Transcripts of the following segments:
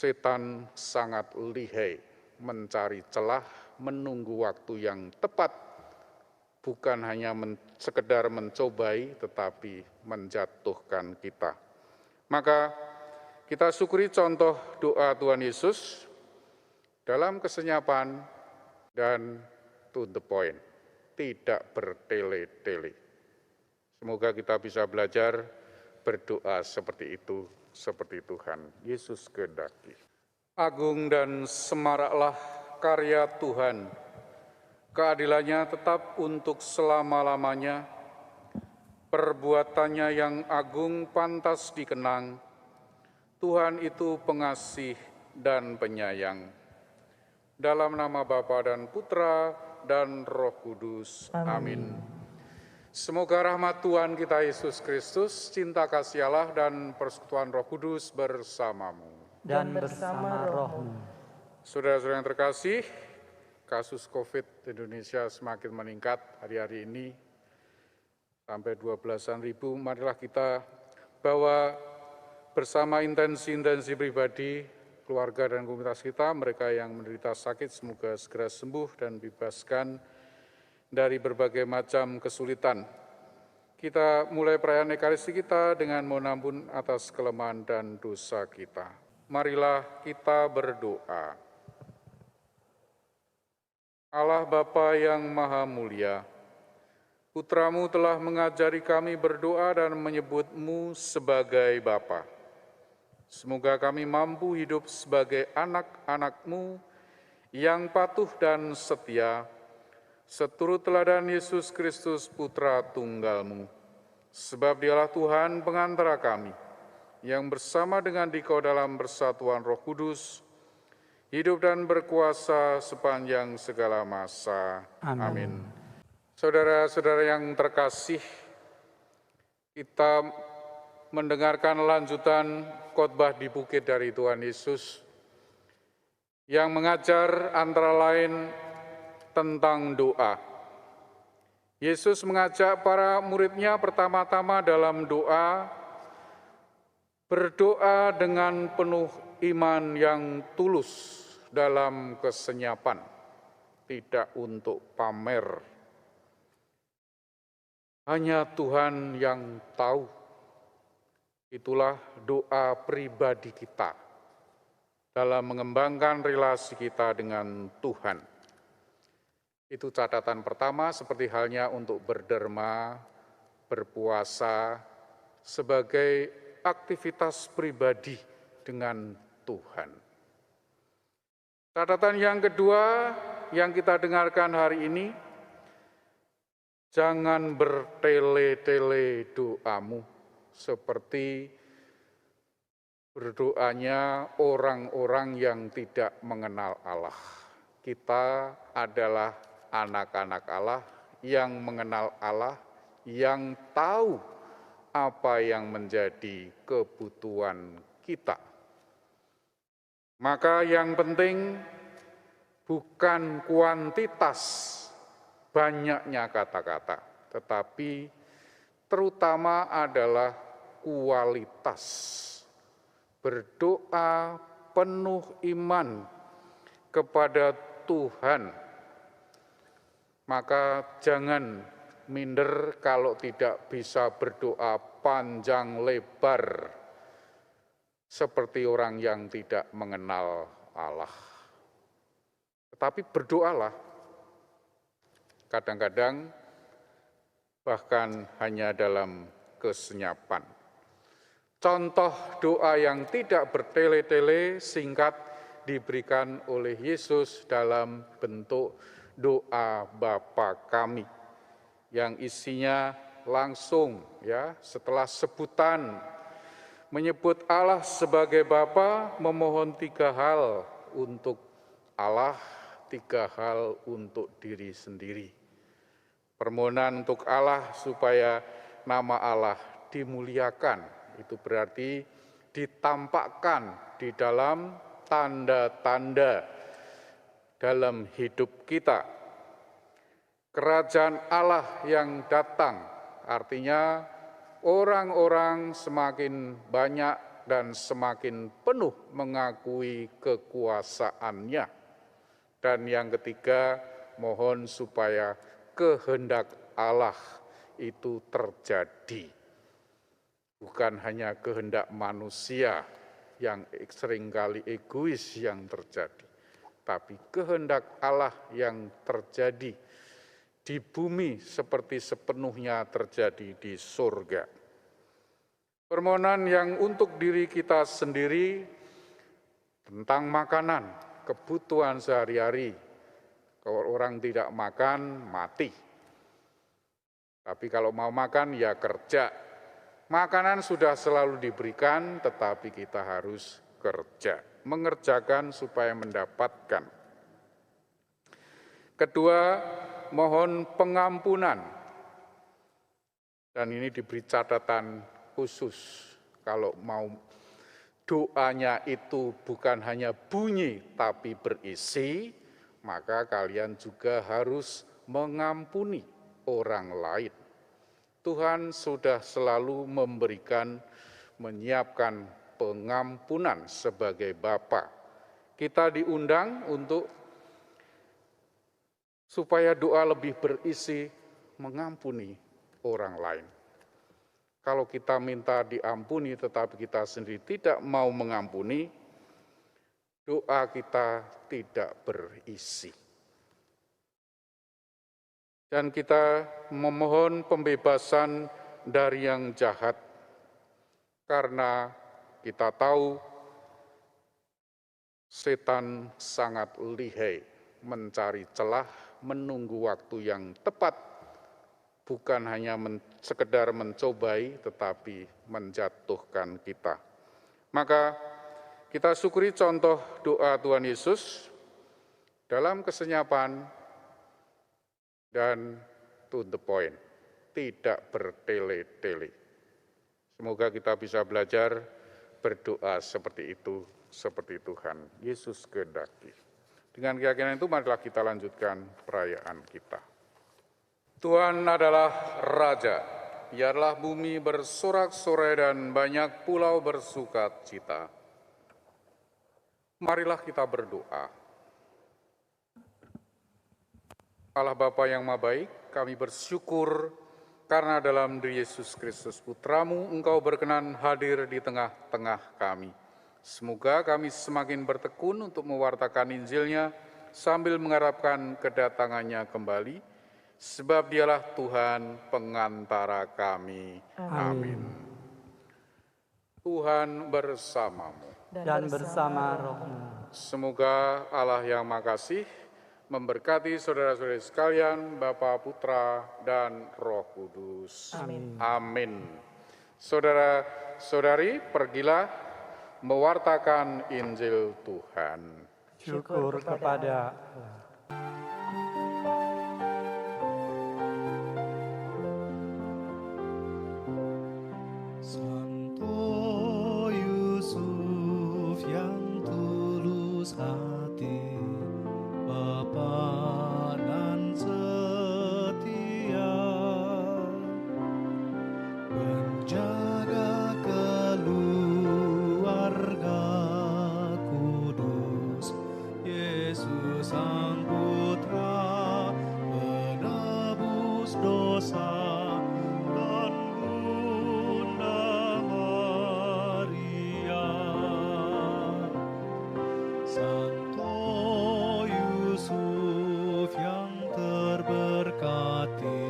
Setan sangat lihai mencari celah, menunggu waktu yang tepat, bukan hanya sekedar mencobai, tetapi menjatuhkan kita. Maka kita syukuri contoh doa Tuhan Yesus dalam kesenyapan dan to the point, tidak bertele-tele. Semoga kita bisa belajar berdoa seperti itu, seperti Tuhan Yesus kehendaki. Agung dan semaraklah karya Tuhan, keadilannya tetap untuk selama-lamanya, perbuatannya yang agung pantas dikenang, Tuhan itu pengasih dan penyayang. Dalam nama Bapa dan Putra dan Roh Kudus. Amin. Semoga rahmat Tuhan kita Yesus Kristus, cinta kasih Allah dan persekutuan Roh Kudus bersamamu. Dan bersama rohmu. Saudara-saudara yang terkasih, kasus COVID di Indonesia semakin meningkat hari-hari ini, sampai 12-an ribu. Marilah kita bawa bersama intensi pribadi, keluarga dan komunitas kita, mereka yang menderita sakit, semoga segera sembuh dan bebaskan dari berbagai macam kesulitan. Kita mulai perayaan Ekaristi kita dengan mohon ampun atas kelemahan dan dosa kita. Marilah kita berdoa. Allah Bapa yang Maha Mulia, Putra-Mu telah mengajari kami berdoa dan menyebut-Mu sebagai Bapa. Semoga kami mampu hidup sebagai anak-anak-Mu yang patuh dan setia, seturut teladan Yesus Kristus Putra Tunggal-Mu. Sebab Dialah Tuhan pengantara kami, yang bersama dengan Dikau dalam persatuan Roh Kudus, hidup dan berkuasa sepanjang segala masa. Amin. Saudara-saudara yang terkasih, kita mendengarkan lanjutan khotbah di bukit dari Tuhan Yesus yang mengajar antara lain tentang doa. Yesus mengajak para muridnya pertama-tama dalam doa, berdoa dengan penuh iman yang tulus dalam kesenyapan, tidak untuk pamer. Hanya Tuhan yang tahu. Itulah doa pribadi kita dalam mengembangkan relasi kita dengan Tuhan. Itu catatan pertama, seperti halnya untuk berderma, berpuasa, sebagai aktivitas pribadi dengan Tuhan. Catatan yang kedua yang kita dengarkan hari ini, jangan bertele-tele doamu seperti berdoanya orang-orang yang tidak mengenal Allah. Kita adalah anak-anak Allah yang mengenal Allah, yang tahu apa yang menjadi kebutuhan kita. Maka yang penting bukan kuantitas banyaknya kata-kata, tetapi terutama adalah kualitas. Berdoa penuh iman kepada Tuhan. Maka jangan minder kalau tidak bisa berdoa panjang lebar seperti orang yang tidak mengenal Allah. Tetapi berdoalah. Kadang-kadang bahkan hanya dalam kesenyapan. Contoh doa yang tidak bertele-tele singkat diberikan oleh Yesus dalam bentuk doa Bapa kami yang isinya langsung ya setelah sebutan menyebut Allah sebagai Bapa, memohon 3 hal untuk Allah, 3 hal untuk diri sendiri. Permohonan untuk Allah supaya nama Allah dimuliakan, itu berarti ditampakkan di dalam tanda-tanda dalam hidup kita. Kerajaan Allah yang datang, artinya orang-orang semakin banyak dan semakin penuh mengakui kekuasaannya. Dan yang ketiga, mohon supaya kehendak Allah itu terjadi. Bukan hanya kehendak manusia yang seringkali egois yang terjadi, tapi kehendak Allah yang terjadi di bumi seperti sepenuhnya terjadi di surga. Permohonan yang untuk diri kita sendiri tentang makanan, kebutuhan sehari-hari. Kalau orang tidak makan, mati. Tapi kalau mau makan, ya kerja. Makanan sudah selalu diberikan, tetapi kita harus kerja, mengerjakan supaya mendapatkan. Kedua, mohon pengampunan. Dan ini diberi catatan khusus, kalau mau doanya itu bukan hanya bunyi, tapi berisi, maka kalian juga harus mengampuni orang lain. Tuhan sudah selalu menyiapkan pengampunan sebagai Bapa. Kita diundang untuk supaya doa lebih berisi mengampuni orang lain. Kalau kita minta diampuni tetapi kita sendiri tidak mau mengampuni, doa kita tidak berisi. Dan kita memohon pembebasan dari yang jahat, karena kita tahu setan sangat lihai mencari celah, menunggu waktu yang tepat, bukan hanya sekedar mencobai, tetapi menjatuhkan kita. Maka kita syukuri contoh doa Tuhan Yesus dalam kesenyapan dan to the point, tidak bertele-tele. Semoga kita bisa belajar berdoa seperti itu, seperti Tuhan Yesus kehendaki. Dengan keyakinan itu, marilah kita lanjutkan perayaan kita. Tuhan adalah Raja, biarlah bumi bersorak-sorai dan banyak pulau bersukacita. Marilah kita berdoa. Allah Bapa yang Maha Baik, kami bersyukur karena dalam diri Yesus Kristus Putramu, Engkau berkenan hadir di tengah-tengah kami. Semoga kami semakin bertekun untuk mewartakan Injil-Nya sambil mengharapkan kedatangannya kembali, sebab Dialah Tuhan pengantara kami. Amin. Tuhan bersamamu. Dan bersama rohmu. Semoga Allah yang Maha Kasih memberkati saudara-saudari sekalian, Bapa, Putra, dan Roh Kudus. Amin. Amin. Saudara-saudari, pergilah mewartakan Injil Tuhan. Syukur kepada Allah. Santo Yusuf yang tulus hati, Bapa nan setia, menjaga keluarga kudus, Yesus Sang Putra, penebus dosa, dan Bunda Maria. Santo Yusuf yang terberkati,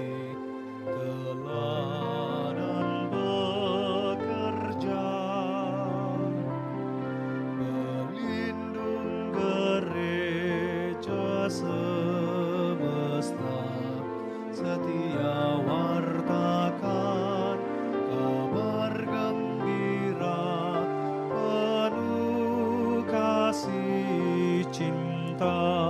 teladan bekerja, pelindung gereja semesta, setia wartakan kabar gembira, penuh kasih cinta.